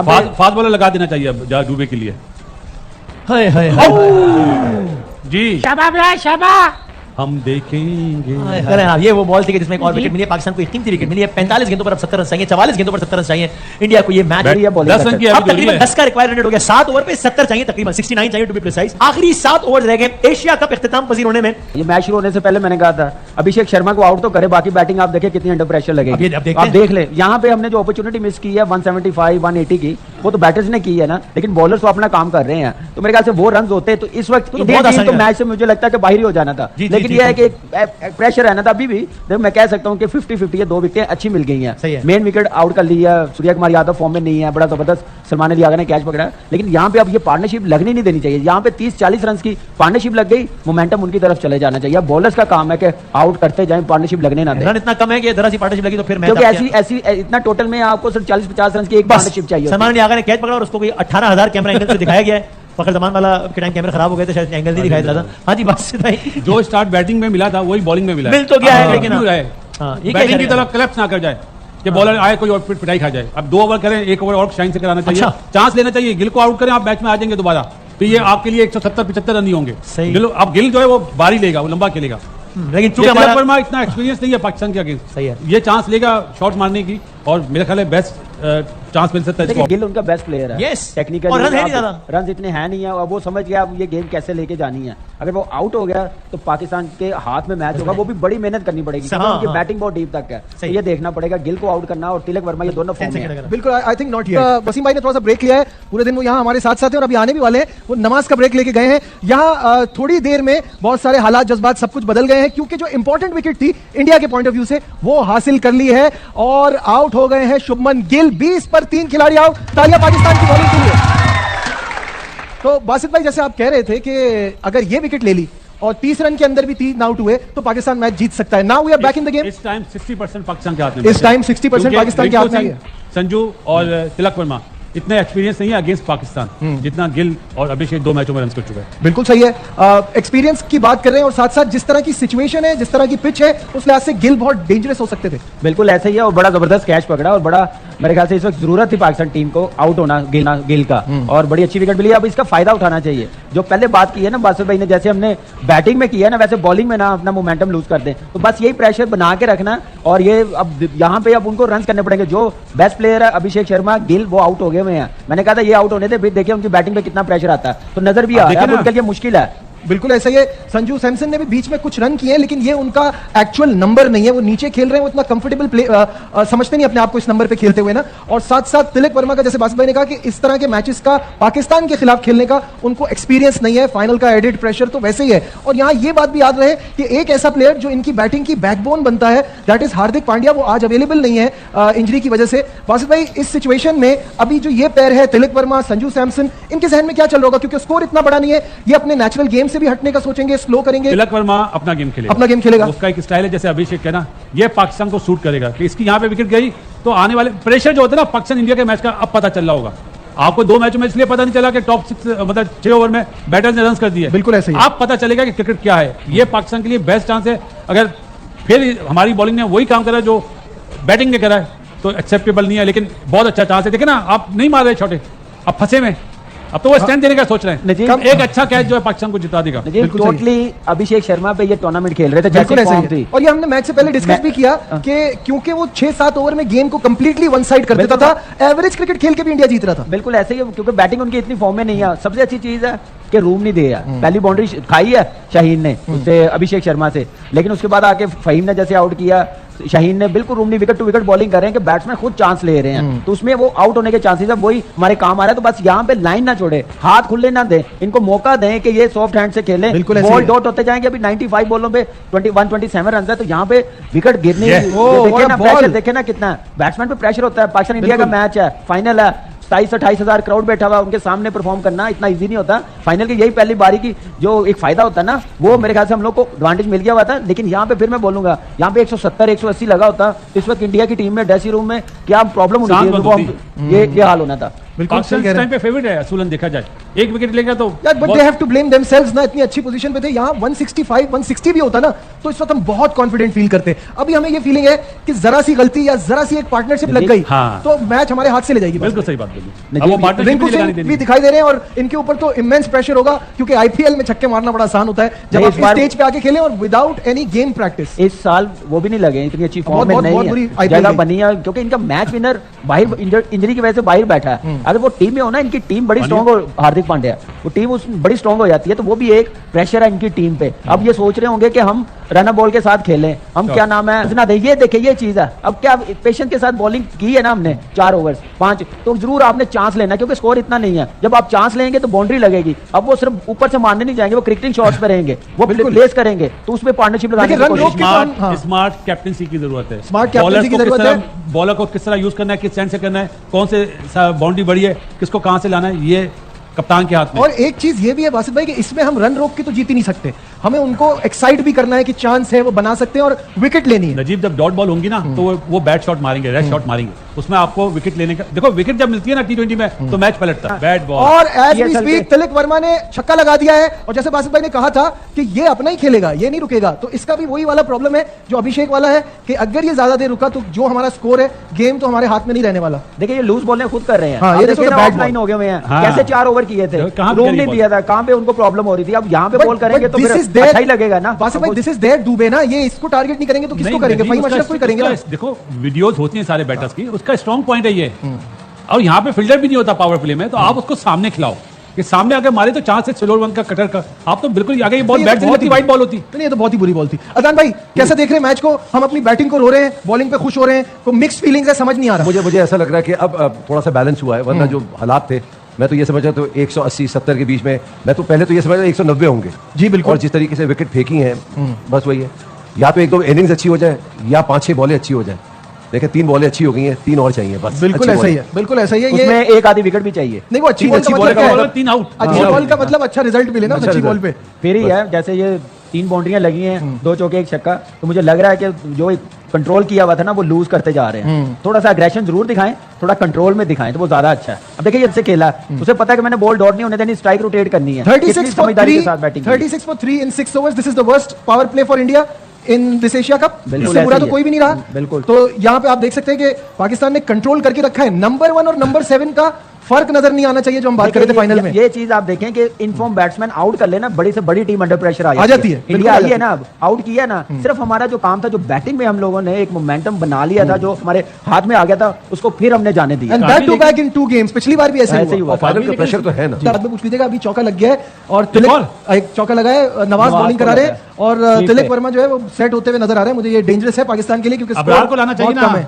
Fast bowler लगा देना चाहिए अब डूबे के लिए। जी शाबाश हम देखेंगे। अरे हाँ, ये वो बॉल थी जिसमें एक और विकेट मिली है। पाकिस्तान को एक कीमती विकेट मिली है। 45 गेंदों पर अब 70 रन चाहिए, 44 गेंदों पर 70 रन चाहिए इंडिया को। ये मैच 10 रन की अब तकरीबन 10 का रिक्वायर्ड रन हो गया। 7 ओवर पे 70 चाहिए, तकरीबन 69 चाहिए टू बी प्रिसाइज। आखिरी 7 ओवर रह गए एशिया कप इख्तिताम पजीर होने में। ये मैच शुरू होने से पहले मैंने कहा था अभिषेक शर्मा को आउट तो करे, बाकी बैटिंग आप देखें कितनी अंडर प्रेशर लगेगी। आप देख ले यहाँ पे हमने जो अपॉर्चुनिटी मिस की है 175 180 की, वो तो बैटर्स ने की है ना, लेकिन बॉलर्स तो अपना काम कर रहे हैं। तो मेरे ख्याल से वो रन होते तो इस वक्त तो मैच से मुझे लगता है कि बाहर ही हो जाना था। लेकिन ये है कि प्रेशर रहना था। अभी भी मैं कह सकता हूं कि 50-50 ये 2 विकेटें अच्छी मिल गई हैं। मेन विकेट आउट कर ली है, सूर्य कुमार यादव फॉर्म में नहीं है, बड़ा जबरदस्त सलमान अली आगा ने कैच पकड़ा। लेकिन यहाँ पे अब ये पार्टनरशिप लगनी नहीं देनी चाहिए। यहाँ पे 30-40 रन की पार्टनरशिप लग गई, मोमेंटम उनकी तरफ चले जाना चाहिए। बॉलर्स का काम है कि आउट करते जाएं, पार्टनरशिप लगने ना दें। रन इतना कम है कि जरा सी पार्टनरशिप लगी तो फिर क्योंकि ऐसी इतना टोटल में आपको सिर्फ 40-50 रन की एक पार्टनरशिप चाहिए। सलमान अली आगा ने कैच पकड़ा और उसको 18,000 कैमरा एंगल से दिखाया गया है। फखर जमान वाला के टाइम कैमरा खराब हो गए थे, शायद एंगल नहीं दिखाई देता था। हाँ जी, बस जो स्टार्ट बैटिंग में मिला था वही बॉलिंग में मिला। मिल तो गया है, लेकिन बैटिंग की तरफ क्लैप्स ना कर जाए कि बॉलर आए कोई और पिटाई खा जाए। अब 2 ओवर करें, 1 ओवर और शाइन से कराना चाहिए। चांस लेना चाहिए। गिल को आउट करें, आप मैच में आ जाएंगे दोबारा, तो ये आपके लिए 170-75 रन नहीं होंगे। अब गिल जो है वो बारी लेगा, वो लंबा खेलेगा। लेकिन तिलक वर्मा इतना एक्सपीरियंस नहीं है पाकिस्तान के अगेंस्ट। सही है, ये चांस लेगा शॉट मारने की, और मेरा ख्याल है बेस्ट चांस मिल सकता है। गिल उनका बेस्ट प्लेयर है। यस, टेक्निकल और रन इतने हैं नहीं है, और वो समझ गया अब ये गेम कैसे लेके जानी है। अगर वो आउट हो गया तो पाकिस्तान के हाथ में मैच होगा। वो भी बड़ी मेहनत करनी पड़ेगी, उनकी बैटिंग बहुत डीप तक है। तो ये देखना पड़ेगा गिल को आउट करना और तिलक वर्मा, ये दोनों फॉर्म में है। बिल्कुल, I think not here. Wasim भाई ने थोड़ा सा ब्रेक लिया है, पूरे दिन वो यहाँ हमारे साथ साथ हैं और अभी आने भी वाले हैं। वो नमाज का ब्रेक लेके गए हैं। यहाँ थोड़ी देर में बहुत सारे हालात, जज्बात सब कुछ बदल गए हैं, क्योंकि जो इंपॉर्टेंट विकेट थी इंडिया के पॉइंट ऑफ व्यू से वो हासिल कर ली है और आउट हो गए हैं शुभमन गिल। 20 पर 3 खिलाड़ी आउट। तालियां पाकिस्तान की बॉलिंग के लिए। तो बासित भाई, जैसे आप कह रहे थे कि अगर ये विकेट ले ली और 30 रन के अंदर भी 3 आउट हुए तो पाकिस्तान मैच जीत सकता है। Now we are back in the game. इस टाइम 60% पाकिस्तान के हाथ में। इस टाइम 60% पाकिस्तान के हाथ में है। संजू और तिलक वर्मा इतने एक्सपीरियंस नहीं है अगेंस्ट पाकिस्तान जितना गिल और अभिषेक 2 मैचों में रन कर चुके हैं। बिल्कुल सही है, एक्सपीरियंस की बात कर रहे हैं, और साथ साथ जिस तरह की सिचुएशन है, जिस तरह की पिच है, उस लिहाज से गिल बहुत डेंजरस हो सकते थे। बिल्कुल ऐसा ही है, और बड़ा जबरदस्त कैच पकड़ा, और बड़ा मेरे ख्याल से इस वक्त जरूरत थी पाकिस्तान टीम को आउट होना गिल का, और बड़ी अच्छी विकेट मिली। अब इसका फायदा उठाना चाहिए। जो पहले बात की है ना बासित भाई ने, जैसे हमने बैटिंग में किया है ना, वैसे बॉलिंग में ना अपना मोमेंटम लूज कर दें। तो बस यही प्रेशर बना के रखना, और ये अब यहाँ पे अब उनको रन करने पड़ेंगे। जो बेस्ट प्लेयर है अभिषेक शर्मा, गिल, वो आउट हो गए हुए हैं। मैंने कहा था ये आउट होने थे, फिर देखिए उनकी बैटिंग पे कितना प्रेशर आता है, तो नजर भी आ रहा है उनके लिए मुश्किल है। बिल्कुल ऐसा ही है। संजू सैमसन ने भी बीच में कुछ रन किए हैं, लेकिन ये उनका एक्चुअल नंबर नहीं है। वो नीचे खेल रहे हैं, वो इतना कंफर्टेबल प्ले समझते नहीं अपने आप को इस नंबर पे खेलते हुए ना। और साथ साथ तिलक वर्मा का, जैसे बासित भाई ने कहा कि इस तरह के मैचेस का पाकिस्तान के खिलाफ खेलने का उनको एक्सपीरियंस नहीं है। फाइनल का एडेड प्रेशर तो वैसे ही है। और यहाँ ये बात भी याद रहे कि एक ऐसा प्लेयर जो इनकी बैटिंग की बैकबोन बनता है, दैट इज हार्दिक पांड्या, वो आज अवेलेबल नहीं है इंजरी की वजह से। बासित भाई, इस सिचुएशन में अभी जो ये पेयर है तिलक वर्मा, संजू सैमसन, इनके जहन में क्या चल रहा होगा? क्योंकि स्कोर इतना बड़ा नहीं है, ये अपने नेचुरल गेम से भी हटने का सोचेंगे, स्लो करेंगे। तिलक वर्मा अपना गेम खेलेगा, उसका एक स्टाइल है, जैसे अभिषेक कहना, ये पाकिस्तान को सूट करेगा कि इसकी यहाँ पे विकेट गई तो आने वाले प्रेशर जो होता है ना पाकिस्तान इंडिया के मैच का, अब पता चल रहा होगा आपको। 2 मैचों में इसलिए पता नहीं चला कि टॉप 6 मतलब 6 ओवर में बैटर्स ने रन कर दिए। बिल्कुल ऐसे ही आप पता चलेगा कि क्रिकेट क्या है। ये पाकिस्तान के लिए बेस्ट चांस है। अगर फिर हमारी बॉलिंग ने वही काम करा जो बैटिंग ने करा है तो एक्सेप्टेबल नहीं है, लेकिन बहुत अच्छा चांस है। देखिए ना, आप नहीं मार रहे छोटे, अब फंसे में, अब तो वो स्टैंड देने का सोच रहे हैं। एक अच्छा कैच जो है पाकिस्तान को जिता देगा। टोटली अभिषेक शर्मा पे ये टूर्नामेंट खेल रहे थे, जैसे फॉर्म थी। और ये हमने मैच से पहले डिस्कस भी किया कि क्योंकि वो 6-7 ओवर में गेम को कंप्लीटली वन साइड कर देता था, एवरेज क्रिकेट खेल के भी इंडिया जीत रहा था। बिल्कुल ऐसे ही, क्योंकि बैटिंग उनकी इतनी फॉर्म में नहीं है। सबसे अच्छी चीज है कि रूम नहीं दिया। पहली बाउंड्री खाई है शाहीन ने उससे, अभिषेक शर्मा से, लेकिन उसके बाद आके फहीम ने जैसे आउट किया, शाहीन ने बिल्कुल रूम नहीं, विकेट टू विकेट बॉलिंग कर रहे हैं कि बैट्समैन खुद चांस ले रहे हैं, तो उसमें वो आउट होने के चांसेस है, वही हमारे काम आ रहा है। तो बस यहाँ पे लाइन ना छोड़े, हाथ खुले ना दें, इनको मौका दें कि ये सॉफ्ट हैंड से खेलें। बॉल डॉट होते जाएंगे। अभी 95 बॉलों पे 127 रन है, तो यहाँ पे विकेट गिरने देखे ना, प्रेशर देखे ना कितना बैट्समैन पे प्रेशर होता है। पाकिस्तान इंडिया का मैच है, फाइनल है, 27-28 हजार क्राउड बैठा हुआ, उनके सामने परफॉर्म करना इतना इजी नहीं होता। फाइनल की यही पहली बारी की जो एक फायदा होता है ना, वो मेरे ख्याल से हम लोग को एडवांटेज मिल गया हुआ था। लेकिन यहाँ पे फिर मैं बोलूंगा, यहाँ पे 170-180 लगा होता, इस वक्त इंडिया की टीम में ड्रेसिंग रूम में क्या प्रॉब्लम होनी थी, ये हाल होना था। बिल्कुल सही पाकिस्तान कह इस रहे टाइम पे फेवरेट है असूलन देखा जाए, एक विकेट लेगा तो यार but they have to blame themselves ना, इतनी अच्छी पोजीशन पे थे, यहाँ 165 160 भी होता ना तो इस वक्त हम बहुत कॉन्फिडेंट फील करते। अभी हमें ये फीलिंग है कि जरा सी गलती या जरा सी एक पार्टनरशिप लग गई हाँ। तो मैच हमारे हाथ से ले जाएगी। बिल्कुल सही बात बोली। नहीं, अब वो जी, पार्टनरशिप रिंकू नहीं लगानी सिंह भी देनी। दिखाई दे रहे हैं और इनके ऊपर तो इमेंस प्रेशर होगा क्योंकि आईपीएल में छक्के मारना बड़ा आसान होता है जब नहीं, आप इस बार- स्टेज पे आके खेलें और विदाउट एनी गेम प्रैक्टिस। इस साल वो भी नहीं लगे, इतनी अच्छी बहुत- फॉर्म में बहुत- बहुत बुरी नहीं है, IPL जगह गई। बनी है क्योंकि इनका मैच विनर बाहर इंजरी की वजह से बाहर बैठा है। अगर वो टीम में हो ना, इनकी टीम बड़ी स्ट्रांग हो, हार्दिक पांड्या वो टीम उस बड़ी स्ट्रांग हो जाती है तो वो भी एक प्रेशर है इनकी टीम पे। अब ये सोच रहे होंगे कि हम रन बॉल के साथ खेलें, हम क्या नाम है ना, ये देखिए ये चीज है। अब क्या पेशेंस के साथ बॉलिंग की है ना हमने 4 ओवर 5, तो जरूर आपने चांस लेना क्योंकि स्कोर इतना नहीं है। जब आप चांस लेंगे तो बाउंड्री लगेगी। अब वो सिर्फ ऊपर से मारने नहीं जाएंगे, वो क्रिकेटिंग शॉट्स पे रहेंगे, वो प्लेस करेंगे तो उसमें पार्टनरशिप लगाने की लेकिन रन कोशिश रोक के स्मार्ट हाँ। स्मार्ट कैप्टनसी की जरूरत है। स्मार्ट कैप्टनसी की जरूरत है। बॉलर को किस तरह यूज करना है, किस सेंड से करना है, कौन से बाउंड्री बड़ी है, किसको कहां से लाना है, ये कप्तान के हाथ में। और एक चीज ये भी है बासित भाई कि इसमें हम रन रोक के तो जीत ही नहीं सकते, हमें उनको एक्साइट भी करना है कि चांस है वो बना सकते हैं और विकेट लेनी है। नजीब जब डॉट बॉल होंगी ना तो वो बैट शॉट मारेंगे, रेड शॉट मारेंगे, उसमें आपको विकेट लेने का देखो, विकेट जब मिलती है ना T20 में तो मैच पलटता है। बैट बॉल और एज वी PSL स्पीक के- तिलक वर्मा ने छक्का लगा दिया है और जैसे बासित भाई ने कहा था कि ये अपना ही खेलेगा, ये नहीं रुकेगा, तो इसका भी वही वाला प्रॉब्लम है जो अभिषेक वाला है कि अगर ये ज्यादा देर रुका तो जो हमारा स्कोर है गेम तो हमारे हाथ में नहीं रहने वाला। देखिए ये लूज बॉल खुद कर रहे हैं। हाँ, आप ये देखिए देखो ना, बैट ऑफलाइन बॉल। हो गए हुए हैं। हाँ। कैसे 4 ओवर किए थे, कहाँ रूम करी नहीं बॉल? दिया था, कहां पे उनको प्रॉब्लम हो रही थी। अब यहाँ पे But- बॉल करेंगे but तो this फिर is their- अच्छा ही लगेगा ना। बासित भाई दिस इज देयर डूबे ना, ये इसको टारगेट नहीं करेंगे तो किसको नहीं, करेंगे? नजीब, फहीम उसका- अशरफ को ही करेंगे ना। उसका- देखो वीडियोस होती हैं सारे बैटर्स की, उसका स्ट्रॉन्ग पॉइंट है ये। और यहाँ पे फील्डर भी नहीं होता पावर प्ले में, तो आप उसको सामने खिलाओ कि सामने अगर मारे तो चांस है स्लोअर वन का कटर का। आप तो बिल्कुल आगे ये बॉल ये बैट तो से बहुत ही वाइट बॉल होती। नहीं, ये तो बहुत ही बुरी बॉल थी। अदान भाई कैसे देख रहे हैं मैच को? हम अपनी बैटिंग को रो रहे हैं, बॉलिंग पे खुश हो रहे हैं, को मिक्स्ड फीलिंग्स है, समझ नहीं आ रहा। मुझे ऐसा लग रहा है कि अब थोड़ा सा बैलेंस हुआ है, वरना जो हालात थे मैं तो ये समझा तो 180-70 के बीच में, मैं तो पहले तो ये समझा 190 होंगे जी, बिल्कुल। और जिस तरीके से विकेट फेंकी हैं बस वही है, या तो 1-2 इनिंग्स अच्छी हो जाए या 5-6 बॉलें अच्छी हो जाए। देखिए 3 बॉलें अच्छी हो गई हैं, 3 और चाहिए बस। बिल्कुल अच्छी ऐसा ही बॉलें। है, बिल्कुल ऐसा ही है। उसमें ये एक आधी विकेट भी चाहिए। नहीं, वो अच्छी तीन बॉल अच्छी का बॉल मतलब का क्या बॉल है? 3 आउट। अच्छी बॉल का मतलब अच्छा रिजल्ट मिले ना अच्छा अच्छी बॉल result। पे। फिर ही है, जैसे ये 3 बाउंड्रियां लगी हैं, 2 चौके 1 छक्का, तो मुझे लग रहा है कि जो कंट्रोल किया हुआ था ना वो लूज करते जा रहे हैं। थोड़ा सा एग्रेशन जरूर दिखाएं, थोड़ा कंट्रोल में दिखाएं तो वो ज्यादा अच्छा है। अब देखिए इससे खेला, उसे पता है कि मैंने बॉल डॉट नहीं होने देनी, स्ट्राइक रोटेट करनी है। 36 कितनी for समझदारी 3 के साथ बैटिंग की। 36 for 3 in 6 overs. This is the worst power play for India in this Asia Cup. बिल्कुल इससे बुरा ऐसे तो ही कोई है। भी नहीं रहा। बिल्कुल। तो यहाँ पे आप देख सकते हैं कि पाकिस्तान ने कंट्रोल करके रखा है। नंबर 1 और नंबर 7 का फर्क नजर नहीं आना चाहिए जो हम बात कर रहे थे फाइनल में। ये चीज आप देखें कि इनफॉर्म बैट्समैन आउट कर लेना, बड़ी से बड़ी टीम अंडर प्रेशर आ जाती है, बिल्कुल इंडिया आ आई जाती है ना, अब आउट किया ना, सिर्फ हमारा जो काम था, जो बैटिंग में हम लोगों ने एक मोमेंटम बना लिया था, जो हमारे हाथ में आ गया था, उसको फिर हमने जाने दिया। And back to back in 2 games. पिछली बार भी ऐसे ऐसे ही हुआ। हुआ। फाइनल का प्रेशर तो है ना। बाद में पूछ लीजिएगा, अभी चौका लग गया है और तिलक एक चौका लगा है, नवाज बॉलिंग को करा रहे लगा हैं है। और ठीक तिलक है। वर्मा जो है वो सेट होते हुए नजर आ रहे हैं। मुझे ये डेंजरस है पाकिस्तान के लिए क्योंकि अबरार स्कोर को लाना चाहिए बहुत ना कम है।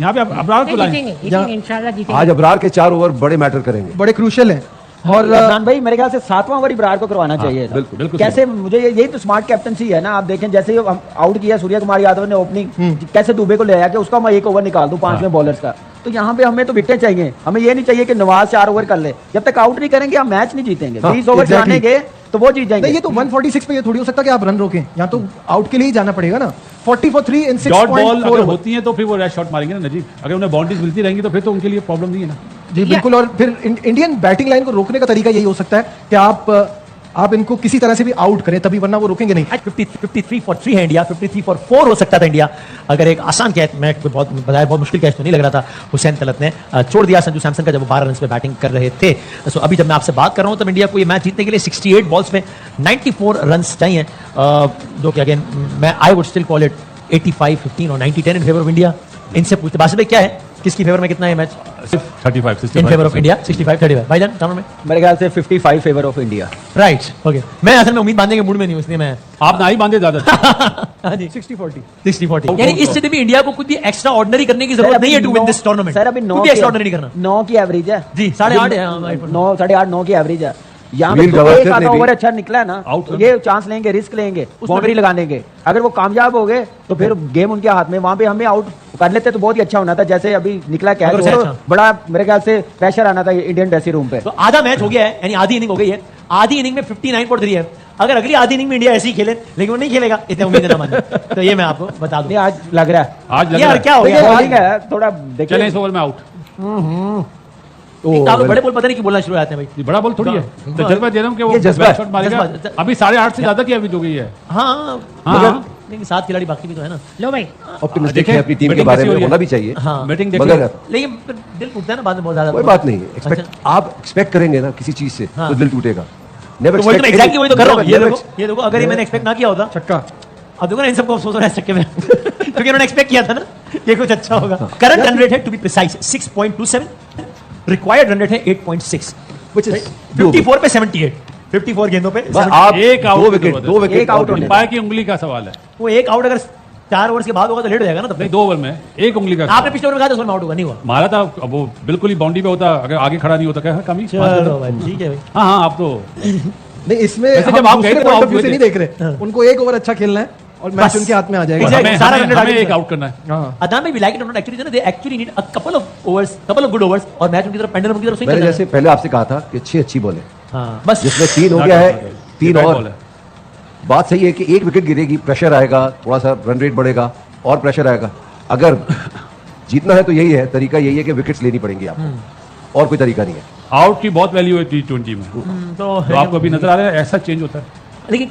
यहाँ पे अबरार को लाएं। जीतेंगे इंशाल्लाह जीतेंगे। आज अबरार के 4 ओवर बड़े मैटर करेंगे। बड़े क्रूशियल हैं। और अदनान भाई मेरे ख्याल से 7वां ओवर इब्रार को करवाना चाहिए था। बिल्कुल, बिल्कुल कैसे मुझे यही तो स्मार्ट कैप्टनसी है ना। आप देखें जैसे हम आउट किया सूर्य कुमार यादव ने ओपनिंग, कैसे दुबे को ले आया कि उसका मैं 1 ओवर निकाल दूं 5वें बॉलर्स का। तो यहाँ पे हमें तो विकेट चाहिए, हमें ये नहीं चाहिए कि नवाज 4 ओवर कर ले। जब तक आउट नहीं करेंगे हम मैच नहीं जीतेंगे। 20 ओवर exactly। जाने गए तो वो जीत जाएंगे। नहीं, ये तो 146 पे ये थोड़ी हो सकता कि आप रन रोकें, यहाँ तो आउट के लिए ही जाना पड़ेगा ना। 40 for 3 in डॉट बॉल 6.4 अगर over। होती है तो फिर वो रेड शॉट मारेंगे ना नजीब। अगर उन्हें बाउंड्रीज मिलती रहेंगी तो फिर तो उनके लिए प्रॉब्लम नहीं है ना। जी बिल्कुल। और फिर इंडियन बैटिंग लाइन को रोकने का तरीका यही हो सकता है कि आप इनको किसी तरह से भी आउट करें, तभी वरना वो रोकेंगे नहीं। 53 for 3 है इंडिया, 53 for 4 हो सकता था इंडिया अगर एक आसान कैच, मैं बहुत बताया बहुत मुश्किल कैच तो नहीं लग रहा था, हुसैन तलत ने छोड़ दिया संजू सैमसन का जब वो 12 रन पे बैटिंग कर रहे थे। सो अभी जब मैं आपसे बात कर रहा हूं तब इंडिया को ये मैच जीतने के लिए 68 बॉल्स में 94 रन चाहिए, जो कि अगेन मैं I would still call it 85-15 और 90-10 इन फेवर ऑफ इंडिया। इनसे पूछते बासित भाई क्या है, किसकी फेवर में कितना है मैच? सिर्फ 35 इन फेवर ऑफ इंडिया 65-35 भाईजान टाउन में मेरे ख्याल से 55 favour of India. Right. Okay, मैं असल में उम्मीद बांधने के मूड में नहीं हूं, इसलिए मैं आप ना ही बांधे ज्यादा। हाँ जी 60-40 60-40 यानी इस स्थिति में इंडिया को कुछ भी एक्स्ट्रा ऑर्डिनरी करने की जरूरत नहीं है to win this tournament. Sir अभी 9 कुछ भी एक्स्ट्रा ऑर्डिनरी करना 9 की एवरेज है जी 8.5 है। हाँ, 9 8.5 9 की एवरेज है। यहाँ पे वीर तो गवास्कर एक आधा ने भी- ओवर अच्छा निकला है ना, आउट तो ये चांस लेंगे, रिस्क लेंगे, बाउंड्री लगाने के। अगर वो कामयाब हो गए तो फिर गेम उनके हाथ में, वहां पे हमें आउट कर लेते तो बहुत ही अच्छा होना था। जैसे अभी निकला कैच, अगर तो अच्छा। बड़ा मेरे ख्याल से प्रेशर आना था इंडियन ड्रेसिंग रूम पे। तो आधा मैच हो गया है, यानी आधी इनिंग हो गई है। आधी इनिंग में 59.3 है। अगर अगली आधी इनिंग में इंडिया ऐसे ही खेले, लेकिन वो नहीं खेलेगा, इतने उम्मीद ना मानिए। तो ये मैं आपको बता दूं। नहीं आज लग रहा है आज लग यार रहा है। क्या हो गया? बॉलिंग है थोड़ा देखिए। चलें इस ओवर में आउट। आप लोग बड़े बॉल पता नहीं क्यों बोलना शुरू हो जाते हैं भाई। ये बड़ा बॉल थोड़ी है, तजर्बा दे रहा हूँ कि वो ये जज्बा है। शॉट मारेगा। जज्बा। अभी 8.5 से ज्यादा की एवरेज हो गई है। हाँ हाँ। लेकिन 7 खिलाड़ी बाकी भी तो है ना। लो भाई ऑप्टिमिस्टिक देखें, है अपनी टीम के बैटिंग बारे कैसी में, हो रही है? होना भी चाहिए। हाँ बैटिंग देखिए, मगर लेकिन फिर दिल टूटता है ना बाद में बहुत ज्यादा। कोई बात नहीं, एक्सपेक्ट अच्छा। आप एक्सपेक्ट करेंगे ना किसी चीज से हाँ। तो दिल टूटेगा। नेवर तो वही तो एग्जैक्टली वही तो कर रहा हूँ। ये never देखो ये देखो, अगर ये मैंने एक्सपेक्ट ना किया होता छक्का अब देखो ना इन सबको अफसोस हो रहा है चक्के में क्योंकि इन्होंने एक्सपेक्ट किया था ना ये कुछ अच्छा होगा। करंट रन रेट है to be precise 6.27, required run rate है 8.6, which is 54 पे 78, 54 गेंदों पे बस 78। आप एक आउट दो की विकेट जरूरत दो है। विकेट एक आउट होने पाए की उंगली का सवाल है। वो एक आउट अगर 4 ओवर्स के बाद होगा तो लेट हो जाएगा ना तब नहीं, तक। 2 ओवर में एक उंगली का आपने सवाल। पिछले ओवर में कहा था उसमें आउट होगा, नहीं हुआ। मारा था, अब वो बिल्कुल ही बाउंड्री पे होता, अगर आगे खड़ा नहीं होता क्या कमी। चलो भाई ठीक है भाई। हाँ हाँ, आप तो नहीं, इसमें वैसे हम जब आप दूसरे गए थे तो point out of view हुए से थे। नहीं देख रहे, उनको एक ओवर अच्छा खेलना है और मैच बस। उनके हाथ में आ जाएगा। Exactly. हमें सारा हमें- रन रेट हमें आगे एक बढ़ा। आउट करना है। हाँ। अदनान भाई we like it not actually they actually need a couple of good overs और मैच उनकी तरफ पेंडुलम की तरफ स्विंग मैंने करना जैसे है। पहले आपसे कहा था कि अच्छी बॉल है, हाँ बस जिसमें 3 हो गया है, 3 और। बात सही है कि एक विकेट गिरेगी, प्रेशर आएगा, थोड़ा सा रन रेट बढ़ेगा और प्रेशर आएगा। अगर जीतना है तो यही है, तरीका यही है कि विकेट्स लेनी पड़ेंगी आपको, और कोई तरीका नहीं है। आउट की बहुत वैल्यू है T20 में, तो तो आपको अभी नजर आ रहा है ऐसा चेंज होता है। लेकिन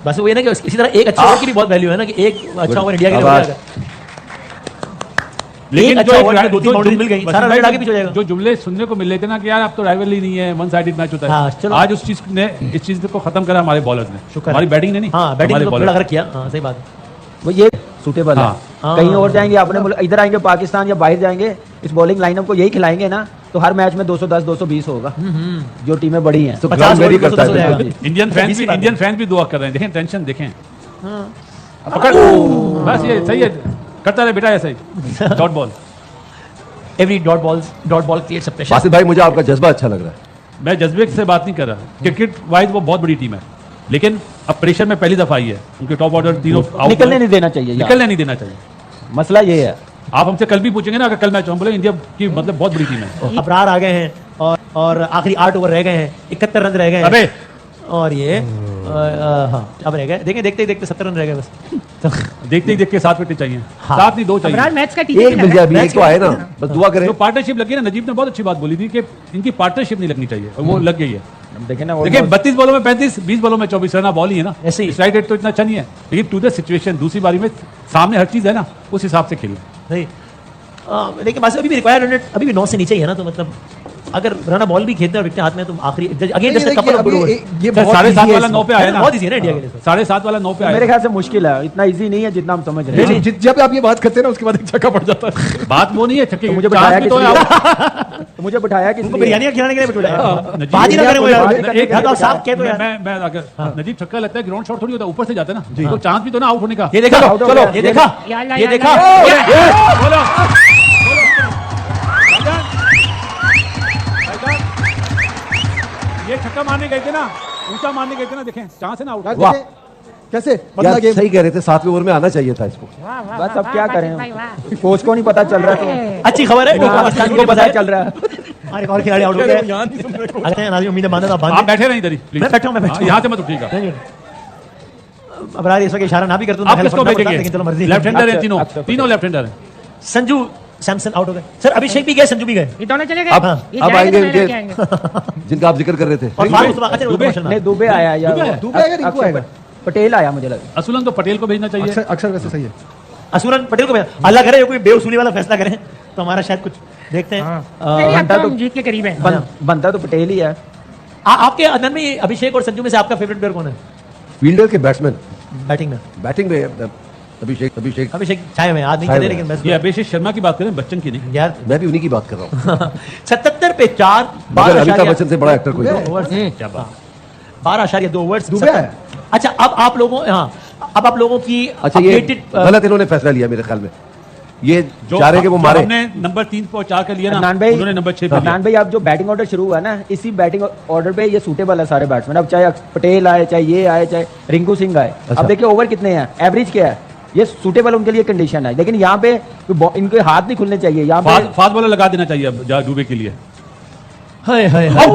बस वो ये ना कि इसी तरह एक अच्छा ओवर की भी बहुत वैल्यू है ना कि एक अच्छा ओवर इंडिया के लिए हो आवाज। जाएगा। एक अच्छा ओवर में 2-3 बाउंड्री मिल गई, सारा रन रेट आगे पीछे हो जाएगा। जो जुमले सुनने को मिल रहे थे ना कि यार अब तो राइवलरी नहीं है, वन साइडेड मैच होता हाँ, है, चलो। आज इस चीज को खत्म करा हमारे बॉलर्स ने। शुक्र है। हमारी बैटिंग ने नहीं, हाँ बैटिंग हमारे तो बॉलर। थोड़ा अगर किया, हाँ सही बात है। वो ये सूटेबल है। हाँ। कहीं और जाएंगे अपने मुल्क, इधर आएंगे पाकिस्तान या बाहर जाएंगे, इस बॉलिंग लाइनअप को यही खिलाएंगे ना तो हर मैच में 210 220 होगा। जो टीमें बड़ी हैं। तो 50 ग्राउंड वेरी ओवर करता तो है जाएगा। बिल्कुल। इंडियन फैंस भी दुआ कर रहे हैं, देखें टेंशन देखें। पकड़, बस ये सही है, करता रहे बेटा ऐसा ही। Dot ball. Every dot ball creates a pressure. Basit भाई, मुझे आपका जज्बा अच्छा लग रहा है। मैं जज्बे से बात नहीं कर रहा, क्रिकेट वाइज वो बहुत बड़ी टीम है, लेकिन अब प्रेशर में पहली दफा आई है, उनके टॉप ऑर्डर तीनों out निकलने हुए। नहीं देना चाहिए यार। निकलने नहीं देना चाहिए। मसला ये है। आप हमसे कल भी पूछेंगे ना, अगर कल मैच हम बोले इंडिया की मतलब बहुत बड़ी टीम है। अबरार आ गए हैं और आखिरी 8 ओवर रह गए हैं, 71 रन रह गए हैं। अबे और ये हाँ अब रह गए, देखें देखते ही देखते 70 रन रह गए बस। तो देखते ही देख के 7 विकेट चाहिए, हाँ। 7 नहीं 2 चाहिए। अबरार मैच का एक टीचर मिल जाए अभी, एक तो आए ना, बस दुआ करें। जो पार्टनरशिप लगी है ना, नजीब ने बहुत अच्छी बात बोली थी कि इनकी पार्टनरशिप नहीं लगनी चाहिए, और वो लग गई है। देखें ना देखिए 32 बॉलों में 35, 20 बॉलों में 24 रन बॉल ही है ना, ऐसे ही। स्ट्राइक रेट तो इतना अच्छा नहीं है, लेकिन टू द सिचुएशन दूसरी बारी में सामने हर चीज है ना, उस हिसाब से खेलो। नहीं लेकिन बस अभी भी रिक्वायर्ड रन रेट अभी भी 9 से नीचे ही है ना, तो मतलब अगर रन बॉल भी खेलते हैं और विकेट हाथ में तो आखिरी again just couple of good over. ये सर, बहुत 7.5 easy है वाला 9 पे आया ना, बहुत इजी है ना इंडिया के लिए। 7.5 वाला 9 पे मेरे आया। ख्याल से मुश्किल है, इतना इजी नहीं है जितना हम समझ रहे हैं। जब आप ये बात करते हैं ना उसके बाद एक छक्का पड़ जाता है। बात वो नहीं है छक्के, तो मुझे चांस बताया भी तो है कि तो मुझे बिठाया कि उनको बिरयानी खिलाने के लिए बिठा नजीब- बाजी ना करें वो यार, बाजी करने के या तो आप लिए साफ कह दो यार। मैं अगर नजीब छक्का लगता है, ग्राउंड शॉट थोड़ी होता है, ऊपर से जाता है ना, तो चांस भी तो ना आउट होने का। ये देखा चलो, चलो चलो, ये देखा या अल्लाह, ये या देखा अल्लाह। बोलो ये छक्का मारने गए थे ना, ऊंचा मारने गए थे ना, देखें चांस है ना आउट। वाह। कैसे बदला यार गेम। सही कह रहे थे, 7वें ओवर में आना चाहिए था इसको। वाह, वाह, बस वाह, अब क्या वाह, करें, भाई, वाह। कोच को नहीं पता चल रहा है अच्छी खबर है तो पाकिस्तान को पता चल रहा है। और एक और खिलाड़ी आउट हो गया। अगले हैं नाज़िम, उम्मीदें बांधा था आप बांध बैठे रहे इधर ही प्लीज। मैं बैठा हूं, मैं बैठा हूं। यहाँ से मत उठिएगा। अब यार इस वक्त इशारा ना भी कर दूं आप किसको भेजेंगे? लेकिन चलो मर्जी लेफ्ट हैंडर है अक्सर- तीनों, अक्सर तीनों लेफ्ट हैंडर है। संजू सैमसन आउट हो गए सर, अभिषेक भी गए, संजू भी गए ये दोनों चले गए। अब ये अब जाएंगे आएंगे तो मैं लेके इनके आएंगे। जिनका आप जिक्र कर रहे थे। और फारूक उस्मान, अच्छा दुबे? उस्मान नहीं दुबे आया या दुबे? दुबे आएगा, रिंकू आएगा। पटेल आया मुझे लगा। असुलन तो पटेल को भेजना चाहिए। अक्षर वैसे सही है। असूरन पटेल को भेजा। अल्लाह करे कोई बेउसूली वाला फैसला करें तो हमारा शायद कुछ देखते हैं। नहीं, अब बनता तो तो हम जीत के करीब हैं। बनता तो पटेल ही है। आपके अदन में अभिषेक और संजू में से आपका फेवरेट प्लेयर कौन है फील्डर के बैट्समैन, बैटिंग में? बैटिंग में अभिषेक अभिषेक अभिषेक छाए में आज नहीं छाए खेले, में। लेकिन बस ये अभिषेक शर्मा की बात करें, बच्चन की नहीं। यार मैं भी उन्हीं की बात कर रहा हूँ। 77 पे 4 मगर अमिताभ बच्चन से बड़ा एक्टर कोई नहीं। ओवर्स, क्या बात, 12.2 ओवर्स। दुबे है। अच्छा अब आप लोगों, हाँ अब आप लोगों की अच्छा, ये updated, गलत इन्होंने फैसला लिया मेरे ख्याल में। ये जो चाह रहे कि वो जो मारे। हमने नंबर 3 पर 4 का लिया ना, अदनान भाई, उन्होंने नंबर 6 पे लिया। अदनान भाई अब जो बैटिंग ऑर्डर शुरू हुआ ना, इसी बैटिंग ऑर्डर पे ये सूटेबल है सारे बैट्समैन। अब चाहे पटेल आए, चाहे ये आए, चाहे रिंकू सिंह आए। अच्छा। अब देखिए ओवर कितने हैं, एवरेज क्या है, ये सूटेबल उनके लिए कंडीशन है। लेकिन यहाँ पे इनके हाथ नहीं खुलने चाहिए यहाँ पे। फास्ट बॉलर लगा देना चाहिए अब दुबे के लिए। हाय हाय हाय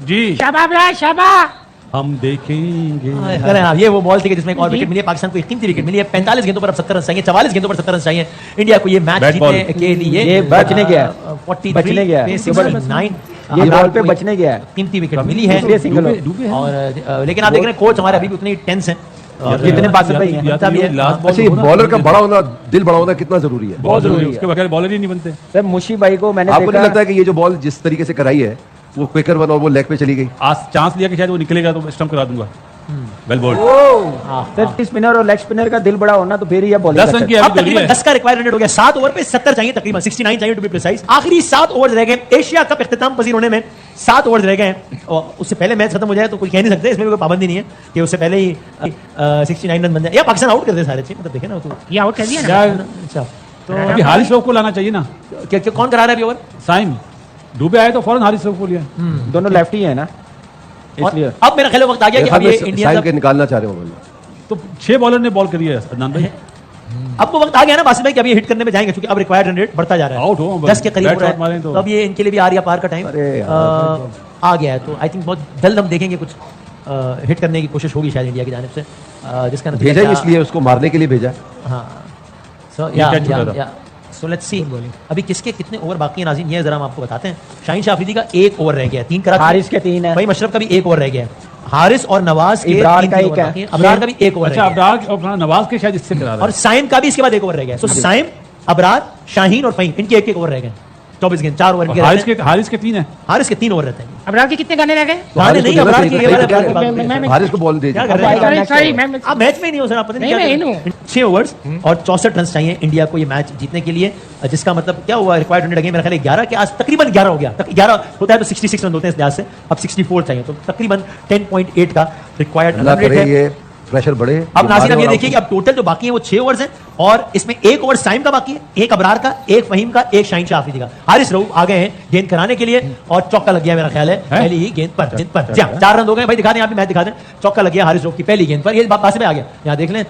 जी शाबाश शाबाश। हम देखेंगे। अरे हाँ, ये वो बॉल थी कि जिसमें एक और विकेट मिली है, पाकिस्तान को एक कीमती विकेट मिली है। 45 गेंदों पर अब 70 रन चाहिए, 44 गेंदों पर 70 रन चाहिए इंडिया को ये मैच Bad ball. जीतने के लिए। ये बचने गया है। 43 बचने गया है। पे 69 ये बॉल पे बचने गया है। कीमती विकेट मिली है। इसलिए सिंगल डूबे हैं। और लेकिन आप देख रहे हैं कोच हमारे अभी भी उतने टेंस हैं और कितने पास भाई हैं? या तो ये लास्ट बॉल अच्छा, ये बॉलर का बड़ा होना, दिल बड़ा होना कितना जरूरी है? बहुत जरूरी है, उसके बगैर बॉलर ही नहीं बनते। सर मुशी भाई को मैंने आपको नहीं लगता देखा है कि ये जो बॉल जिस तरीके से कराई है वो क्विकर वन और वो लेग पे चली गई? आज चांस लिया कि शायद वो निकलेगा तो स्टंप करा दूंगा। Well bowled. सर स्पिनर और लेग स्पिनर का दिल बड़ा होना तो फिर ये 10 बॉलिंग रन की अब अभी तकरीबन है। 10 का रिक्वायर्ड रन रेट हो गया। 7 ओवर पे 70 चाहिए, तकरीबन 69 चाहिए टू बी प्रिसाइज। आखिरी 7 ओवर्स रह गए एशिया कप इख्तिताम पजीर होने में। 7 ओवर्स रह गए हैं और उससे पहले मैच खत्म हो जाए तो कोई कह नहीं सकते, इसमें कोई पाबंदी नहीं है कि उससे पहले ही 69 रन बन जाए या पाकिस्तान आउट कर दे सारे चीज। मतलब देखे ना तो ये आउट कर दिया ना। यार, अच्छा तो अभी हारिस रऊफ को लाना चाहिए ना। कौन करा रहा है अभी ओवर? साइम डूबे आए तो फौरन हारिस रऊफ को लिया। दोनों लेफ्टी है ना, इसलिए अब मेरा ख्याल है वक्त आ गया कि अब ये इंडिया साइम के निकालना चाह रहे हो? तो 6 बॉलर ने बॉल करी है अदनान भाई। अब वो वक्त आ गया ना बासित भाई कि अब ये हिट करने में जाएंगे क्योंकि अब रिक्वायर्ड रन रेट बढ़ता जा रहा है। आउट हो 10 के करीब बैट हो रहा शॉट मारें है तो। तो अब ये इनके लिए भी आर या पार का टाइम अरे यार, आ गया है। तो आई थिंक बहुत जल्द हम देखेंगे कुछ हिट करने की कोशिश होगी शायद इंडिया की जानिब से, जिसका नतीजा भेजा ही क्या- इसलिए उसको मारने के लिए भेजा। हाँ सो ये catch छूटा था। सो लेट्स सी अभी किसके कितने ओवर बाकी हैं नाज़रीन, ये जरा हम आपको बताते हैं। शाहीन शाह अफरीदी का 1 ओवर रह गया है, 3 करा। हारिस के 3 है। भाई मशरफ का भी 1 ओवर रह गया है। हारिस और नवाज के इब्रार 3 का एक ओवर है। बाकी हैं। अबरार का भी 1 ओवर अच्छा रह गया है। अबरार और नवाज के शायद इससे करा रहा और साइम का भी इसके बाद 1 ओवर रह गया है। सो साइम, अबरार, शाहीन और फहीम इनके 1-1 ओवर रह गए। 24 गेंद 4 ओवर है। के और रहते हैं। हारिस के 3 है। हारिस के 3 ओवर रहते हैं। अबरार के कितने गाने रह गए? गाने नहीं, अबरार के ये वाला क्या बात- मैं- हारिस को बॉल दे क्या दी। कर रहे हैं? सॉरी सॉरी मैं आप मैच में ही नहीं हो सर, आप पता नहीं नहीं, क्या मैं कर रहे हैं। 6 ओवर्स और 64 रन चाहिए इंडिया को ये मैच जीतने के लिए, जिसका मतलब क्या हुआ, रिक्वायर्ड रन लगे मेरा ख्याल है 11 के आज, तकरीबन 11 हो गया। 11 होता है तो 66 रन होते हैं इस लिहाज से, अब 64 चाहिए तो तकरीबन 10.8 का रिक्वायर्ड अल्लाह रन रेट करे है। ये प्रेशर बढ़े। अब नाज़रीन अब ये और देखिए कि अब टोटल जो बाकी है वो 6 ओवर्स हैं और इसमें 1 ओवर साइम का बाकी है, 1 अबरार का, 1 फहीम का, 1 शाहीन शाह अफरीदी का। हारिस रऊफ आ गए हैं गेंद कराने के लिए और चौका लग गया मेरा ख्याल है पहली ही गेंद पर। 4 रन हो गए भाई, दिखा दें आप भी, मैच दिखा दें। चौका लग गया हारिस रऊफ की पहली गेंद पर, ये बात में आ गया। यहाँ देख लें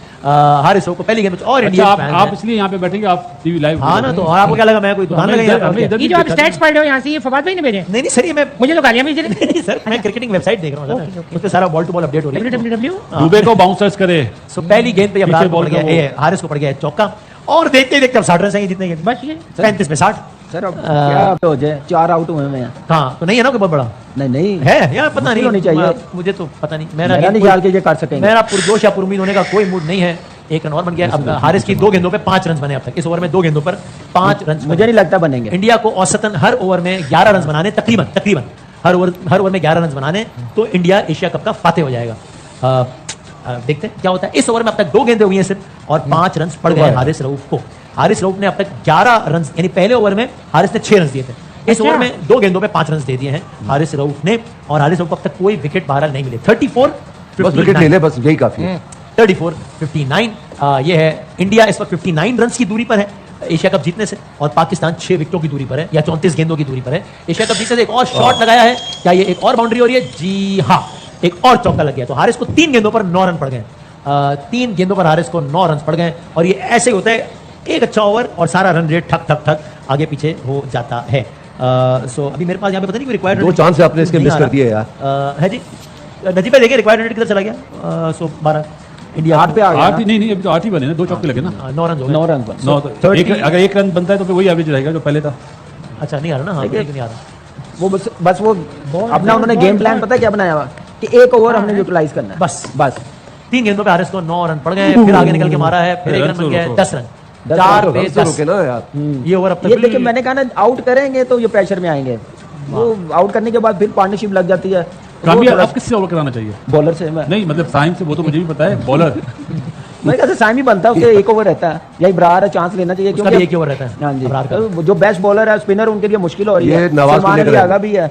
हारिस रऊफ को पहली गेंद पर। और इंडिया आप इसलिए यहाँ पे बैठेंगे, आप टीवी लाइव। हाँ ना, तो और आपको क्या लगा मैं कोई दुकान लगाई है? इधर ये जो आप स्टैट्स पढ़ रहे हो यहाँ से, ये फवाद भाई ने भेजे? नहीं नहीं सर, ये मैं मुझे तो गालियां भेज रहे नहीं सर, मैं क्रिकेटिंग वेबसाइट देख रहा हूँ सर, उस पे सारा बॉल टू बॉल अपडेट हो रही है। www डूबे को बाउंसर्स करे। सो पहली गेंद पे अबरार पीछे को पड़ बॉल गया का ये हारिस को पड़ गया है चौका और देखते देखते अब 60 रन चाहिए जितने गेंद, बस ये 35 पे 60। सर अब क्या हो जाए, 4 आउट हुए हैं। हाँ तो नहीं है ना कोई बहुत बड़ा नहीं नहीं है यार, पता मुश्किल नहीं होनी चाहिए। मुझे तो पता नहीं, मेरा नहीं ख्याल कि ये कर सकेंगे। मेरा पुरजोश या पुरुमीद होने का कोई मूड नहीं है। 1 रन और बन गया। अब हारिस की 2 गेंदों पे 5 रन बने अब तक, इस ओवर में 2 गेंदों पर 5 रन। मुझे नहीं लगता बनेंगे। इंडिया को औसतन हर ओवर में 11 रन बनाने, तकरीबन हर ओवर में 11 रन बनाने तो इंडिया एशिया कप का फाते हो जाएगा। देखते हैं क्या होता है। इस ओवर में अब तक 2 गेंदें हुई हैं सिर्फ और 5 रन पड़ गए हारिस रऊफ को। हारिस रऊफ ने अब तक 11 रन, यानी पहले ओवर में हारिस ने 6 रन दिए थे, इस ओवर में 2 गेंदों पे 5 रन दे दिए हैं हारिस रऊफ ने। और हारिस रऊफ को अब तक कोई विकेट बहरहाल नहीं मिले। 34 बस विकेट ले ले, बस यही काफी है। 34-59 ये है। इंडिया इस वक्त 59 रन की दूरी पर है एशिया कप जीतने से और पाकिस्तान 6 विकेटों की दूरी पर है या 34 गेंदों की दूरी पर है एशिया कप जीतने से। एक और शॉट लगाया है, क्या ये एक और बाउंड्री हो रही है? जी हाँ, एक और चौका लग गया। तो हारिस को 3 गेंदों पर 9 रन पड़ गए। 3 गेंदों पर हारिस को 9 रन पड़ गए और ये ऐसे ही होता है, एक अच्छा ओवर और सारा रन रेट ठक ठक ठक आगे पीछे हो जाता है। सो अभी मेरे पास यहाँ पे पता नहीं रिक्वायर्ड 2 चांस आपने इसके मिस कर दिए यार। है जी। नजीब भाई देखिए रिक्वायर्ड रेट किधर चला गया? सो 12 इंडिया 8 पे आ गया 8 नहीं अभी तो 8 ही बने ना, 2 चौके लगे ना। 9 रन हो गए। 9 रन पर 9 तो अगर 1 रन बनता है तो फिर वही एवरेज रहेगा जो पहले था। अच्छा नहीं आ रहा ना, हाँ नहीं आ रहा। वो बस वो अपना उन्होंने गेम प्लान पता है क्या बनाया हुआ कि 1 ओवर हमने यूटिलाइज करना है बस 3 गेंदों पे हारिस को 9 रन पड़ गए, फिर आगे निकल के मारा है, फिर 1 रन बन गया है, 10 रन। 4 पे 10 रुके ना यार। ये ओवर अब तक ये लेकिन मैंने कहा ना आउट करेंगे तो ये प्रेशर में आएंगे। वो आउट करने के बाद फिर पार्टनरशिप लग जाती है। काफी अब किससे ओवर कराना चाहिए? बॉलर से मैं नहीं मतलब साइम से, वो तो मुझे भी पता है। बॉलर मेरे ख्याल से साइम ही बनता है, उसके 1 ओवर रहता है या इब्रार है, चांस लेना चाहिए उसका भी एक ही ओवर रहता है। हाँ जी, अबरार का। तो जो बेस्ट बॉलर है स्पिनर उनके लिए मुश्किल हो रही ये है। नवाज को सलमान लेकर अली आए। आगा भी है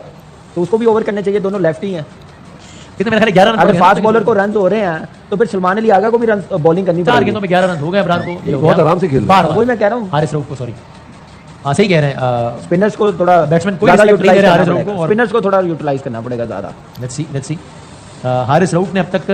तो उसको भी ओवर करने चाहिए, दोनों लेफ्टी हैं। कितने मेरे ख्याल 11 रन अगर फास्ट बॉलर को रन हो रहे हैं तो फिर सलमान अली आगा को भी रन बॉलिंग करनी 4 पड़ेगी। गेंदों में 11 रन हो गए अबरार को। ये हो बहुत गया। आराम से खेल रहा है। बार वही मैं कह रहा हूँ, हारिस रऊफ को, सॉरी हाँ सही कह रहे हैं। स्पिनर्स को थोड़ा बैट्समैन कोई ज्यादा respect नहीं दे यूटिलाइज रहे करना हारिस रऊफ पड़ेगा। को और- स्पिनर्स को थोड़ा यूटिलाइज करना पड़ेगा ज्यादा। लेट्स सी हारिस रऊफ ने अब तक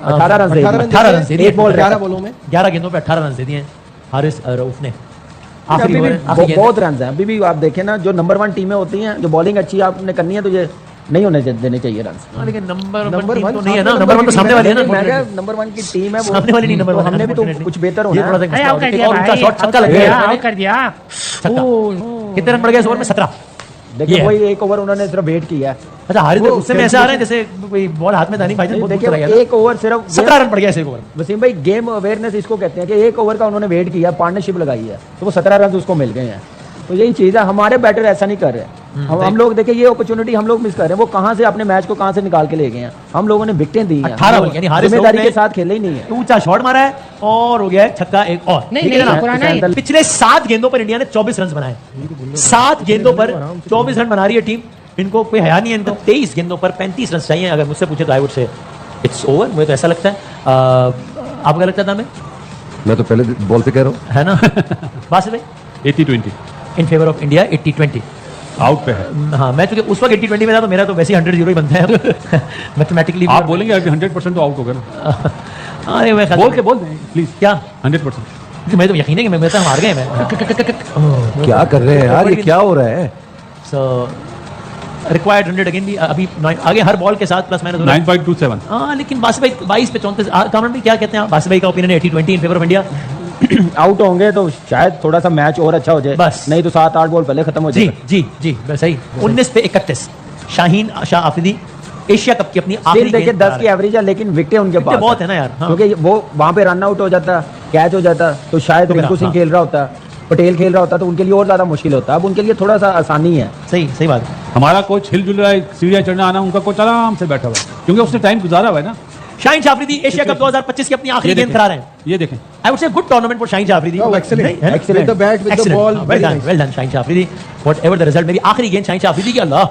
18 रन 18 रन दे दिए। एक बॉल 11 बॉलों में 11 गेंदों पे 18 रन दे दिए हैं हारिस रऊफ ने। अभी आखिरी भी ओवर, आखिरी गेंद। बहुत रन हैं। अभी भी आप देखें ना, जो नंबर 1 टीमें होती हैं, जो बॉलिंग अच्छी आपने करनी है तो ये नहीं होने देने चाहिए रन। हाँ, लेकिन नंबर नंबर वन वन तो नहीं है ना, सामने नंबर वन तो सामने वाली है ना। मैं क्या नंबर 1 की टीम है वो, सामने वाली नहीं नंबर तो वन, हमने भी तो unfortunately। कुछ बेहतर ये होना थोड़ा सा है। मसला आउट हो कर गया। दिया और उनका भाई, शॉट छक्का लग गया। आउट कर दिया। छक्का। कितने रन बढ़ गए इस ओवर में? 17। देखिए ये है। वही एक ओवर उन्होंने सिर्फ वेट किया है। अच्छा हारिस भाई वो गुस्से में ऐसे आ रहे हैं जैसे कोई बॉल हाथ में था नहीं भाई, बहुत देखिए गुस्सा लग गया एक ओवर सिर्फ 17 रन पड़ गया इस एक ओवर में। वसीम भाई गेम अवेयरनेस इसको कहते हैं कि एक ओवर का उन्होंने वेट किया, पार्टनरशिप लगाई है, तो वो 17 रन उसको मिल गए हैं। तो यही चीज है, हमारे बैटर ऐसा नहीं कर रहे। हम लोग देखिए ये अपॉर्चुनिटी हम लोग मिस कर रहे हैं। वो कहाँ से अपने मैच को कहाँ से निकाल के ले गए हैं। हम लोगों ने विकेटें दी हैं, 18 बॉल यानी हारिस जिम्मेदारी लोग के ने साथ खेले ही नहीं है। ऊंचा शॉट मारा है और हो गया है छक्का एक और। नहीं, ठीक है नहीं, ना? पुराना ही। पिछले 7 गेंदों पर इंडिया ने 24 रन बनाए। 7 गेंदों पर 24 रन बना रही है टीम। इनको कोई हया नहीं है। इनको 23 गेंदों पर 35 रन चाहिए। अगर मुझसे पूछे तो I would say it's over. मुझे तो ऐसा लगता है। आपको क्या लगता था? मैं तो पहले बॉल पे कह रहा हूँ। है ना? बासित भाई 80-20 in favour of India 80-20। Out पे है। हाँ मैं चूंकि उस वक्त 80-20 में था तो मेरा तो वैसे ही 100-0 ही बनता है मैथमेटिकली। आप बोलेंगे अभी 100% तो आउट हो गया ना। अरे मैं बोल के बोल दें प्लीज। क्या 100%। मैं तो यकीन है कि मैं तो हार गए मैं। क्या कर रहे हैं यार, ये क्या हो रहा है? सो रिक्वायर्ड 100 अगेन भी अभी आगे हर बॉल के साथ प्लस माइनस 9.27। हाँ लेकिन बासित भाई 22 पे 34। कामरान भाई क्या कहते हैं? बासित भाई का ओपिनियन है 80-20 in favour of India. Out होंगे तो शायद थोड़ा सा मैच और अच्छा हो जाए, बस। नहीं तो 7-8 बॉल पहले खत्म हो जी जाए। जी जी बस सही। 19 पे 31 शाहीन शाह आफरीदी एशिया कप की अपनी आखिरी देखिए गेंद 10 की एवरेज है लेकिन विकेटें उनके पास बहुत है ना यार। हाँ। क्योंकि वो वहां पे रन आउट हो जाता, कैच हो जाता तो शायद तो रिंकू सिंह हाँ। खेल रहा होता, पटेल खेल रहा होता तो उनके लिए और ज्यादा मुश्किल होता। अब उनके लिए थोड़ा सा आसानी है। सही सही बात है। हमारा कोच हिल जुल रहा है, सीढ़ियाँ चढ़ना आना, उनका कोच आराम से बैठा हुआ है क्योंकि उसने टाइम गुजारा हुआ है ना। शाहीन शाह आफरीदी एशिया कप 2025 की अपनी आखिरी गेंद खिला रहे हैं। ये देखें। I would say good tournament for Shaheen Shah Afridi. Oh, excellent. नहीं, है ना? Excellent. With the bat, with the ball, very nice. Well done Shaheen Shah Afridi. Whatever the result, मेरी आखिरी गेंद शाहीन शाह आफरीदी की। अल्लाह।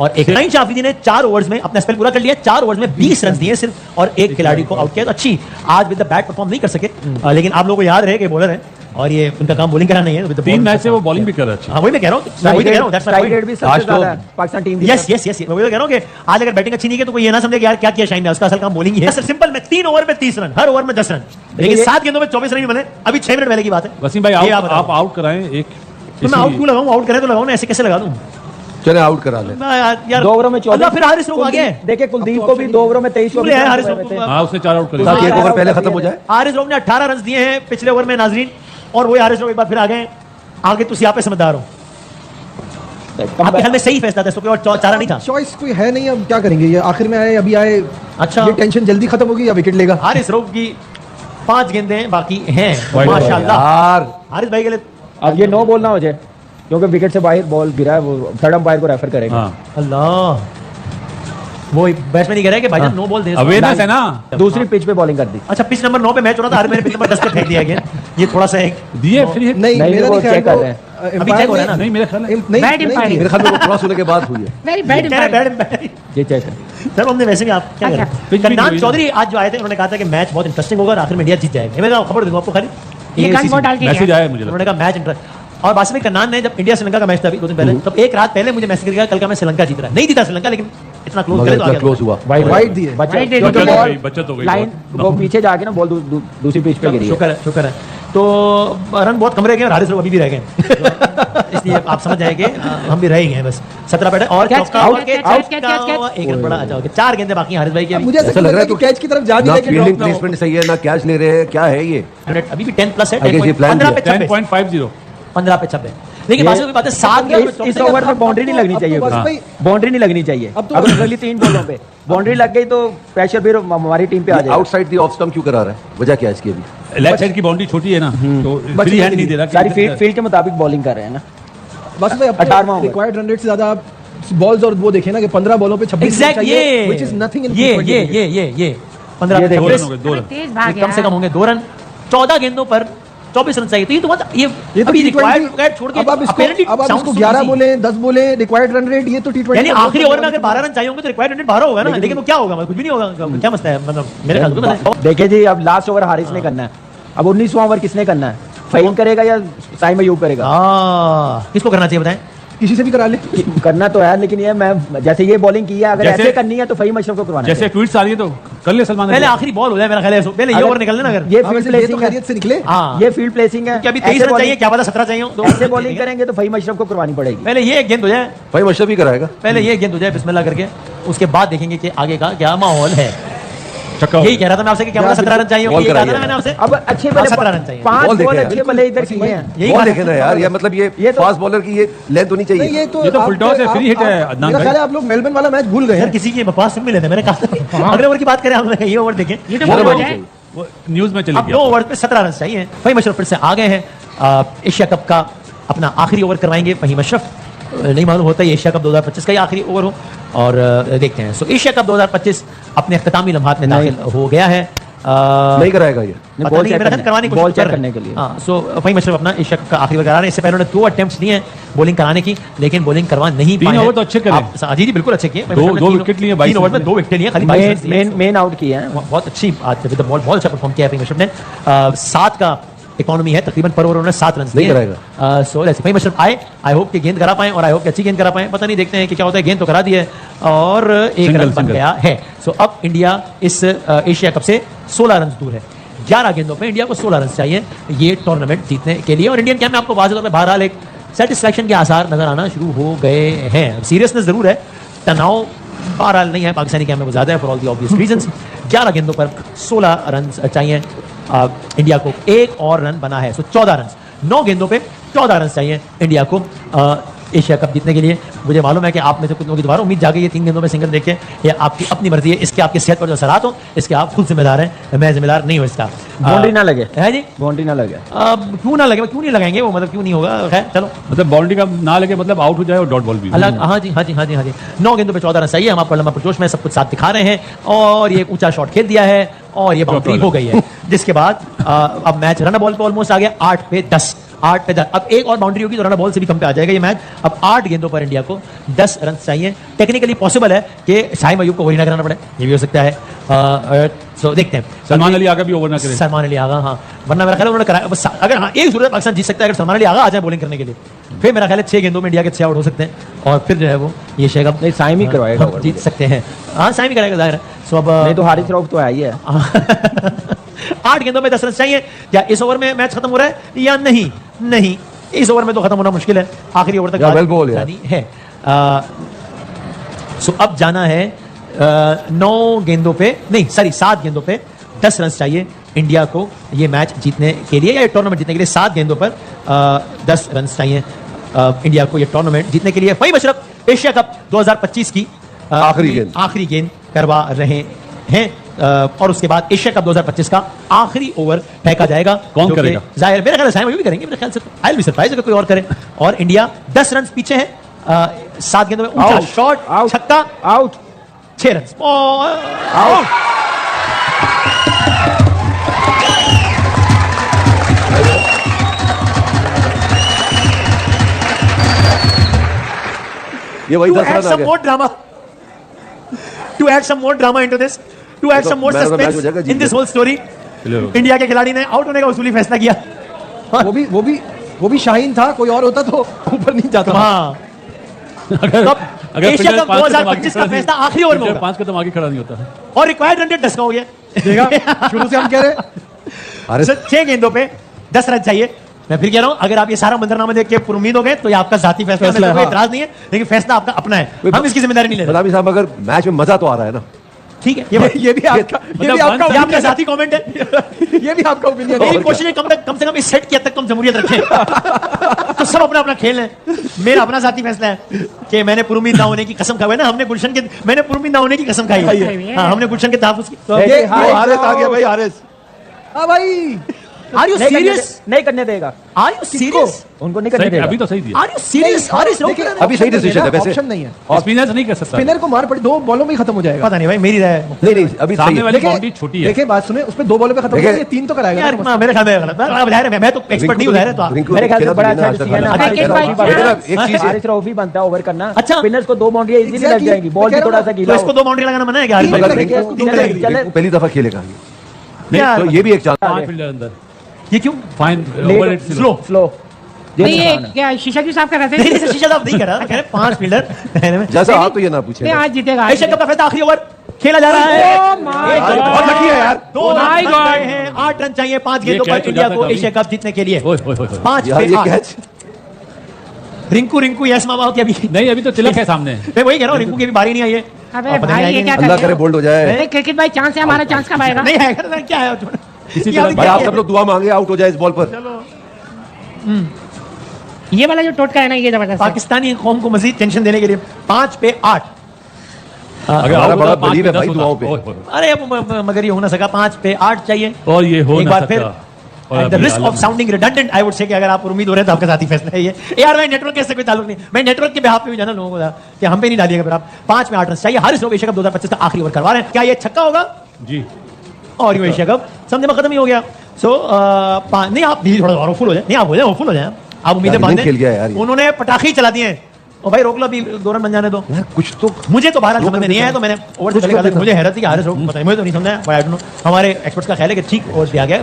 और एक शाहीन शाह आफरीदी ने 4 ओवर्स में अपना स्पेल पूरा कर लिया। 4 ओवर्स में 20 रन दिए सिर्फ और एक खिलाड़ी को आउट किया। तो अच्छी आज विद द बैट परफॉर्म नहीं कर सके, लेकिन आप लोगों को याद रहे कि बॉलर है और ये उनका काम बॉलिंग करना नहीं है। 3 मैच से वो बॉलिंग भी कर रहा है। हाँ वही मैं कह रहा हूँ। मैं वही तो कह रहा हूँ। That's my strike point. Rate भी सबसे आज तो- ज्यादा है पाकिस्तान टीम की यस यस यस मैं वही तो कह रहा हूँ कि आज अगर बैटिंग अच्छी नहीं की तो कोई ये ना समझे कि यार क्या किया शाहीन ने। उसका असल काम बॉलिंग ही है। सिंपल में 3 ओवर में 30 रन, हर ओवर में 10 रन, लेकिन ये- 7 गेंदों में 24 रन ही बने। अभी 6 मिनट पहले की बात है। वसीम भाई ये आप बताओ। आउट कराएं एक। तो मैं आउट क्यों लगाऊं? आउट करें तो लगाऊं ना, ऐसे कैसे लगा दूं? चले आउट करा ले। मैं यार 2 ओवरों में 14। अल्लाह, फिर हारिस रोक आ गया है। देखिए कुलदीप को भी 2 ओवरों में 23 है हारिस रोक। हाँ उसने 4 आउट कर ताकि दिया। एक ओवर पहले खत्म हो जाए। हारिस रोक ने 18 रन दिए हैं पिछले ओवर में नाजरीन, और वही हारिस रोक एक बार फिर आ गए। आगे तुम यहाँ पे समझदार हो। आपके ख्याल में सही फैसला था इसको, कोई और चारा नहीं था? चॉइस कोई है नहीं, अब क्या करेंगे? ये आखिर में आए, अभी आए। अच्छा। ये टेंशन जल्दी खत्म होगी या विकेट लेगा? हारिस रोक की 5 गेंदें बाकी हैं माशाल्लाह। यार हारिस भाई के लिए अब ये 9 बॉल ना हो जाए क्योंकि विकेट से बाहर बॉल गिरा है, वो थर्ड अंपायर को रेफर करेगा। हाँ अल्लाह, वो बैट्समैन ही कह रहा है कि भाईजान नो बॉल दे। अवेयरनेस है ना। दूसरी पिच पे बॉलिंग कर दी। अच्छा पिच नंबर 9 पे मैच हो रहा था, हर मैंने पिच नंबर 10 पे फेंक दिया गया। ये थोड़ा सा एक दिए फिर ये- नहीं, नहीं, मेरा वो नहीं ख्याल check कर वो, रहे हैं। अभी check हो रहा है ना? नहीं मेरा ख्याल है नहीं, Bad नहीं, umpiring. मेरे ख्याल में वो क्रॉस होने के बाद हुई है। वेरी बैड ये चेक है। सर हमने वैसे भी आप क्या अच्छा। करें? कन्नान चौधरी आज जो आए थे उन्होंने कहा था कि मैच बहुत इंटरेस्टिंग होगा और आखिर में इंडिया जीत जाएगी। मैं खबर दूंगा आपको खाली ये गन बहुत डाल के मैसेज गया। आया है मुझे लगता उन्होंने कहा मैच इंटरेस्ट। और बासित भाई कन्नान ने जब इंडिया श्रीलंका का मैच था अभी 2 दिन पहले, तब एक रात पहले मुझे मैसेज करके कल का मैं श्रीलंका जीत रहा है। नहीं जीता श्रीलंका, लेकिन इतना क्लोज मगर करे तो इतना आगे क्लोज हुआ। वाइड दिए। बचा Right दे दी। क्योंकि बचत हो बॉल गई, बचत हो गई लाइन बहुत। वो पीछे जाके ना बॉल दूसरी पिच पे गिरी है। शुक्र है। तो रन बहुत कम रह गए और हारिस लोग अभी भी रह गए। इसलिए आप समझ जाएंगे हम भी रह ही गए बस। 17 बैट और Catch, चौका catch, हुआ के catch, catch, catch, catch, चौका, एक रन बड़ा अच्छा हो गया। 4 गेंदें बाकी हारिस भाई की अब अभी। मुझे ऐसा लग रहा है कि कैच की तरफ जा नहीं ना रहे कि फील्डिंग drop ना हो। प्लेसमेंट सही है, ना कैच ले रहे हैं, क्या है ये? मिनट अभी भी 10 प्लस है। I guess ये plan 15 पे किया। 26 10.50 15 पे 26। लेकिन बात की बात है 7 गेंद इस ओवर में बाउंड्री नहीं लगनी अब तो चाहिए। बस भाई, बाउंड्री नहीं लगनी चाहिए। अब तो- अगर अगली 3 बॉलों पे बाउंड्री लग गई तो प्रेशर फिर हमारी टीम पे आ जाएगा। आउटसाइड दी ऑफ स्टंप क्यों करा रहा है? वजह क्या है इसकी अभी? लेफ्ट साइड की बाउंड्री छोटी है ना तो फ्री हैंड नहीं दे रहा। सारी फील्ड के मुताबिक बॉलिंग कर रहे हैं ना। बस भाई 18वां ओवर। रिक्वायर्ड रन रेट से ज्यादा आप बॉल्स और वो देखें ना कि 15 बॉलों पे 26 एग्जैक्ट ये व्हिच इज नथिंग इन ये 15 ये पे देखो। 26 रन हो गए, 2 रन। तेज भाग कम से कम होंगे 2 रन। 14 गेंदों पर 24 रन चाहिए। तो ये तो मतलब ये ये तो अभी T20 रिक्वायर्ड छोड़ के अब आप apparently इसको sounds so 11 easy। बोले 10 बोले रिक्वायर्ड रन रेट, ये तो T20 यानी आखिरी ओवर में अगर 12 रन चाहिए होंगे तो रिक्वायर्ड रन 12 होगा ना। लेकिन वो क्या होगा? मतलब कुछ भी नहीं होगा। क्या मसला है? मतलब मेरे ख्याल में तो देखिए जी अब लास्ट ओवर हारिस ने करना है। अब 19वां ओवर किसने करना है? फहीम करेगा या साइम अयूब करेगा? किसको करना चाहिए बताएं? किसी से भी करा ले। करना तो है लेकिन ये मैं जैसे ये बॉलिंग की है अगर जैसे- ऐसे करनी है तो फहीम अशरफ को करवाना जैसे चाहिए। ट्वीट्स आ रही है तो कर ले सलमान पहले अली। आखिरी बॉल हो जाए मेरा ख्याल है, पहले ये अगर- ओवर निकलने ना अगर ये हाँ, फील्ड वैसे ये तो प्लेसिंग है, खैरियत से निकले। हाँ ये फील्ड प्लेसिंग है। क्योंकि अभी 23 ऐसे रन चाहिए, bowling- क्या पता 17 चाहिए तो ऐसे बॉलिंग करेंगे तो फहीम अशरफ को करवानी पड़ेगी। पहले ये एक गेंद हो जाए, भाई मशरफ ही कराएगा। पहले ये गेंद हो जाए बिस्मिल्लाह करके, उसके बाद देखेंगे कि आगे का क्या माहौल है। छक्का हो यही गया। कह रहा था मैं आपसे कि क्या पता 17 रन चाहिए, बॉल ये कहा था कराइए ना मैंने आपसे। अब अच्छे हाँ, बल्ले 17 रन चाहिए। 5 बॉल बॉल देखे अच्छे यार। बल्ले इधर किए हैं। यही बॉल कहा देखे ना यार, ये मतलब ये ये तो- फास्ट बॉलर की ये लेंथ होनी चाहिए। नहीं, ये तो ये तो फुल टॉस है, आप- फ्री हिट है, आप- अदनान मेरा भाई। ख्याल है आप लोग मेलबर्न वाला मैच भूल गए यार हैं। किसी की बकवास सुन भी लेते, मैंने कहा था अगले ओवर की बात करें हम लोग, ये ओवर देखें। ये तो बॉल बोल हो होनी जाए। चाहिए। वो न्यूज में चली अब 2 ओवर पे 17 रन चाहिए। फहीम अशरफ फिर से आ गए हैं, एशिया कप का अपना आखिरी ओवर करवाएंगे फहीम अशरफ। नहीं मालूम होता है एशिया कप 2025 का ही आखिरी ओवर हो, और देखते हैं। सो एशिया कप 2025 अपने अख्तामी लम्हात में दाखिल हो गया है। नहीं कराएगा ये। पता बॉल नहीं, चेक मेरा ख्याल करने- करवाने की बॉल कोशिश चेक कर रहे करने हैं। के लिए। हाँ, सो फहीम अशरफ अपना एशिया कप का आखिरी ओवर करा रहे हैं। इससे पहले उन्होंने 2 अटेम्प्ट्स लिए हैं बॉलिंग कराने की, लेकिन बॉलिंग करवा नहीं 3 पाए हैं। ओवर तो अच्छे करे। आप- जी बिल्कुल अच्छे किए। दो विकेट लिए, 22 3 ओवर में 2 विकेट लिए, खाली 22 रन लिए। मेन आउट किया है। बहुत अच्छी आज विद द बॉल बहुत अच्छा परफॉर्म किया है फहीम अशरफ ने। 7 का इकोनॉमी है तकरीबन, पर ओवर उन्होंने 7 रन नहीं कराएगा। सो लेट्स फहीम अशरफ आए, आई होप कि गेंद करा पाए, और आई होप कि अच्छी गेंद करा पाए। पता नहीं, देखते हैं कि क्या होता है। गेंद तो करा दी है और एक सिंगल, रन बन सिंगल। गया है। सो अब इंडिया इस एशिया कप से 16 रन दूर है। 11 गेंदों पे इंडिया को 16 रन चाहिए ये टूर्नामेंट जीतने के लिए, और इंडियन कैंप में आपको वाज़ेह तौर पे बहरहाल एक सेटिस्फैक्शन के आसार नजर आना शुरू हो गए हैं। सीरियसनेस जरूर है, तनाव बहरहाल नहीं है पाकिस्तानी कैंप में, वो ज्यादा है for all the obvious reasons. 11 गेंदों पर 16 रन चाहिए इंडिया को, एक और रन बना है, सो 14 रन। 9 गेंदों पे 14 रन चाहिए इंडिया को एशिया कप जीतने के लिए। मुझे मालूम है कि आप में से कुछ लोगों की दोबारा उम्मीद जागी है 3 गेंदों में सिंगल देख के, ये आपकी अपनी मर्जी है, इसके आपकी सेहत पर जो असरात हो इसके आप खुद जिम्मेदार हैं, मैं जिम्मेदार नहीं हूँ इसका। बाउंड्री ना लगे, है जी, बाउंड्री ना लगे। क्यों ना लगे, क्यों नहीं लगाएंगे वो, मतलब क्यों नहीं होगा, खैर चलो। मतलब बाउंड्री का ना लगे, मतलब आउट हो जाए और डॉट बॉल भी। अलग, हाँ जी हाँ जी हाँ जी हाँ जी। 9 गेंदों पे 14 रन चाहिए। हम आपको लंबा पुरजोश में सब कुछ साथ दिखा रहे हैं, और ये एक ऊंचा शॉट खेल दिया है और ये बाउंड्री हो गई है, जिसके बाद अब मैच रन बॉल पे ऑलमोस्ट आ गया। 8 पे 10, 8 पे 10। अब एक और बाउंड्री होगी तो रन बॉल से भी कम पे आ जाएगा ये मैच। अब 8 गेंदों पर इंडिया को 10 रन चाहिए। टेक्निकली पॉसिबल है कि शाहिम अयूब को वही ना कराना पड़े, ये भी हो सकता है। सो देखते हैं। सलमान अली आगे भी ओवर ना करे। सलमान अली आगा, हाँ, वरना मेरा ख्याल है उन्होंने कराया। बस अगर हाँ एक सूरत पाकिस्तान जीत सकता है, अगर सलमान अली आगा आ जाए बॉलिंग करने के लिए, फिर मेरा ख्याल है 6 गेंदों में इंडिया के 6 आउट हो सकते हैं, और फिर जो है वो ये शेखब नहीं, साइम ही करवाएगा over जीत सकते हैं। हाँ, साइम ही कराएगा जाहिर है। सो अब नहीं तो हारिस रऊफ तो है ही है। 8 गेंदों में 10 रन चाहिए। क्या इस ओवर में मैच खत्म हो रहा है या नहीं? नहीं, इस ओवर में तो खत्म होना मुश्किल है, आखिरी ओवर तक यार, बात well ball यार। जानी है। सो अब जाना है 9 गेंदों पे, नहीं सॉरी 7 गेंदों पे 10 रन चाहिए इंडिया को ये मैच जीतने के लिए, या टूर्नामेंट जीतने के लिए। 7 गेंदों पर 10 रन चाहिए इंडिया को ये टूर्नामेंट जीतने के लिए। फहीम अशरफ एशिया कप 2025 की आखिरी गेंद करवा रहे हैं, और उसके बाद एशिया कप 2025 का आखिरी ओवर फेंका जाएगा। कौन जो कि करेगा? जाहिर मेरे ख्याल से साइम अयूब भी करेंगे, मेरे ख्याल से। आई विल बी सरप्राइज अगर कोई और करे। और इंडिया 10 रन पीछे है। 7 गेंदों में ऊंचा आउट, शॉट, आउट, छक्का, आउट, 6 रन। आउट। ये वही To 10 add रन आ some गए। more drama, to add some more drama into this, to add तो some more man of the match हो suspense जाएगा, जीत in this गए। whole story, इंडिया के खिलाड़ी ने आउट होने का उसूली फैसला किया। वो भी शाहीन था, कोई और होता तो ऊपर नहीं जाता। हाँ, अगर एशिया फिल्डर कप 5 2025 का फैसला आखिरी ओवर में होगा, 5 कदम आगे खड़ा नहीं होता। और रिक्वायर्ड रन रेट 10 का हो गया। देखा, शुरू से हम कह रहे हैं। अरे 6 गेंदों पे 10 रन चाहिए। मैं फिर कह रहा हूं, अगर आप ये सारा मंजरनामा देख के पुरुमीद हो गए तो ये आपका जाती फैसला है, कोई एतराज नहीं है, लेकिन फैसला आपका अपना है, हम इसकी जिम्मेदारी नहीं ले रहे। बदामी साहब, अगर मैच में मजा तो आ रहा है ना, ठीक है, ये भी आपका जाती कमेंट है। ये भी आपका ओपिनियन मेरी है। कोशिश है कम से कम इस सेट की हद तक तुम जमहूरियत रखें। तो सब अपना अपना खेल है, मेरा अपना जाती फैसला है कि मैंने पुरुमीद ना होने की कसम खाई है ना, मैंने पुरुमीद ना होने की कसम खाई है। हाँ, हमने गुलशन के तहफ्फुज़ की। ये हारिस आ गया भाई, हारिस। हाँ भाई, आर यू सीरियस? नहीं करने देगा, आर यू सीरियस? उनको नहीं करने सही, देगा। अभी तो सही दिया। Are you serious? Haris Rauf? अभी सही डिसीजन है वैसे। ऑप्शन नहीं है। स्पिनर नहीं कर सकता। स्पिनर को मार पड़ी, 2 बॉलों में ही खत्म हो जाएगा। पता नहीं भाई, मेरी राय नहीं नहीं, अभी सही सामने है। वाली बाउंड्री छोटी है। देखिए बात सुने, उस पे 2 बॉलों पे खत्म हो देखिए, जाएगा, 3 तो कराएगा। यार मेरे ख्याल में गलत है। मैं तो एक्सपर्ट नहीं हूं, है तो आप। रिंकू मेरे ख्याल से खेला बड़ा तो अच्छा नहीं डिसीजन है। आज तक। एक बार लेकिन अब एक चीज है, हारिस रऊफ ही बनता है ओवर करना। अच्छा। स्पिनर्स को 2 बाउंड्री इजीली लग Exactly, जाएंगी, बॉल भी मैं कह थोड़ा रहा सा हूं, गीला तो इसको 2 बाउंड्री लगाना मना है क्या? हारिस? अगर चले, रिंकू चले, चले। रिंकू पहली दफा खेलेगा, यार, तो ये भी एक चांस। 5 फील्डर अंदर। ये क्यों? Fine let, over rate slow. Slow. नहीं ये क्या शीशा क्यों साफ कर रहे नहीं थे? शीशा साहब नहीं कर रहा, कह रहे 5 फील्डर। जैसा आप तो ये ना पूछे नहीं आज जीतेगा, आज एशिया कप का फैसला आखिरी ओवर खेला जा रहा है। Oh my एक God! बहुत लकी है यार। 2 रन My बन God! गए हैं, 8 रन चाहिए 5 गेंदों ये पर catch हो इंडिया जाता को कभी। एशिया कप जीतने के लिए। ओए, ओए, ओए, ओए। 5 यार पे ये 8। कैच रिंकू रिंकू यस मामा होती अभी। नहीं अभी तो तिलक है सामने। मैं वही कह रहा हूँ, रिंकू की भी बारी नहीं आई है। अबे और पता नहीं भाई, आएगी ये नहीं। क्या अल्लाह कर करे रहे हो? बोल्ड हो जाए। अरे क्रिकेट भाई चांस है, हमारा चांस कब आएगा? नहीं आएगा तो क्या है? किसी क्या तरह भाई आप दिक्कत सब लोग दुआ मांगे आउट हो जाए इस बॉल पर। ये वाला जो टोटका है ना, ये जबरदस्त है। पाकिस्तानी कौम को मजीद टेंशन देने के लिए 5 पे 8। अगर हमारा out बड़ा होता, 5 बलीव है पे 10 भाई होता। दुआओं पे। ओए, ओए, ओए। अरे अब मगर ये हो ना सका, 5 पे 8 चाहिए। और ये हो एक ना बार फिर सकता। और एट द अभी risk of Alam- sounding redundant I would say कि अगर आप उम्मीद हो रहे हैं तो आपका साथी फैसला है ये। यार मैं नेटवर्क के से कोई ताल्लुक नहीं, मैं नेटवर्क के बिहाफ पे भी जाना लोगों को था कि हम पे नहीं डालिएगा। फिर आप 5 में 8 रन चाहिए। हारिस लोग एशिया कप 2025 का आखिरी ओवर करवा रहे हैं। क्या ये छक्का होगा? जी और ये एशिया कप समझे में खत्म ही हो गया। सो नहीं आप धीरे थोड़ा और फुल हो जाए। नहीं आप हो जाए, फुल हो जाए। आप उम्मीदें यार, बांधे। खेल गया यार ये। उन्होंने पटाखे ही चला दिए हैं। और भाई रोक लो, अभी 2 रन बन जाने दो। यार कुछ तो मुझे तो बहरहाल समझ में नहीं आया, तो मैंने ओवर से पहले कहा था, मुझे हैरत थी कि हारिस रोक, पता नहीं, मुझे तो नहीं समझा। आई डोंट नो, हमारे एक्सपर्ट्स का ख्याल है कि ठीक ओवर दिया गया।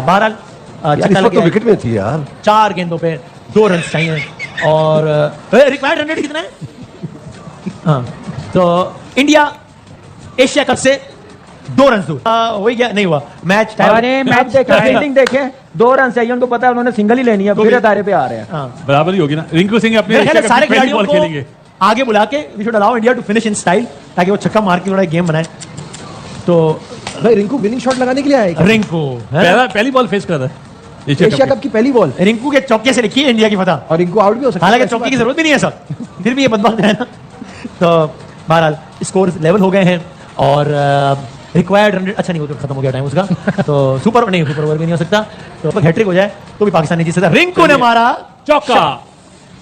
बहरहाल यार इस छक्का वक्त लग तो गया। विकेट में थी यार। 4 गेंदों पे 2 रन चाहिए और रिक्वायर्ड रन रेट कितना है? हाँ, तो इंडिया एशिया कप से 2 रन दूर। हो ही गया, नहीं हुआ मैच। अरे मैच देखे, फील्डिंग देखे, 2 रन चाहिए उनको, पता है उन्होंने सिंगल ही लेनी है, फिर दायरे पे आ रहे हैं। हाँ, बराबर ही होगी ना। रिंकू सिंह अपने मेरे ख्याल एशिया है कप सारे की पहली खिलाड़ियों बॉल खेलेंगे। को आगे बुला के we should allow India to finish in style, ताकि वो छक्का मार के थोड़ा गेम बनाए। तो भाई रिंकू विनिंग शॉट लगाने के लिए आएगा। रिंकू है ना? पहली बॉल फेस कर रहा है एशिया कप की पहली बॉल रिंकू के चौके से लिखी है इंडिया की फतह। और रिंकू आउट भी हो सकता है। हालांकि चौके की जरूरत भी नहीं है सर, फिर भी ये बदमाश है ना। तो बहरहाल स्कोर लेवल हो गए हैं और रिक्वायर्ड रन, अच्छा नहीं वो तो खत्म हो गया टाइम उसका। तो सुपर ओवर भी नहीं हो सकता। तो हैट्रिक हो जाए तो भी पाकिस्तान नहीं जीत सकता। रिंकू ने मारा चौका।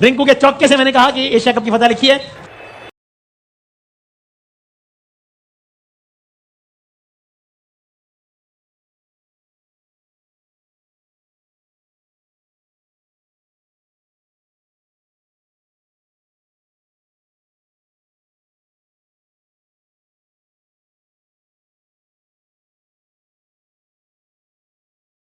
रिंकू के चौके से मैंने कहा कि एशिया कप की फतह लिखी है।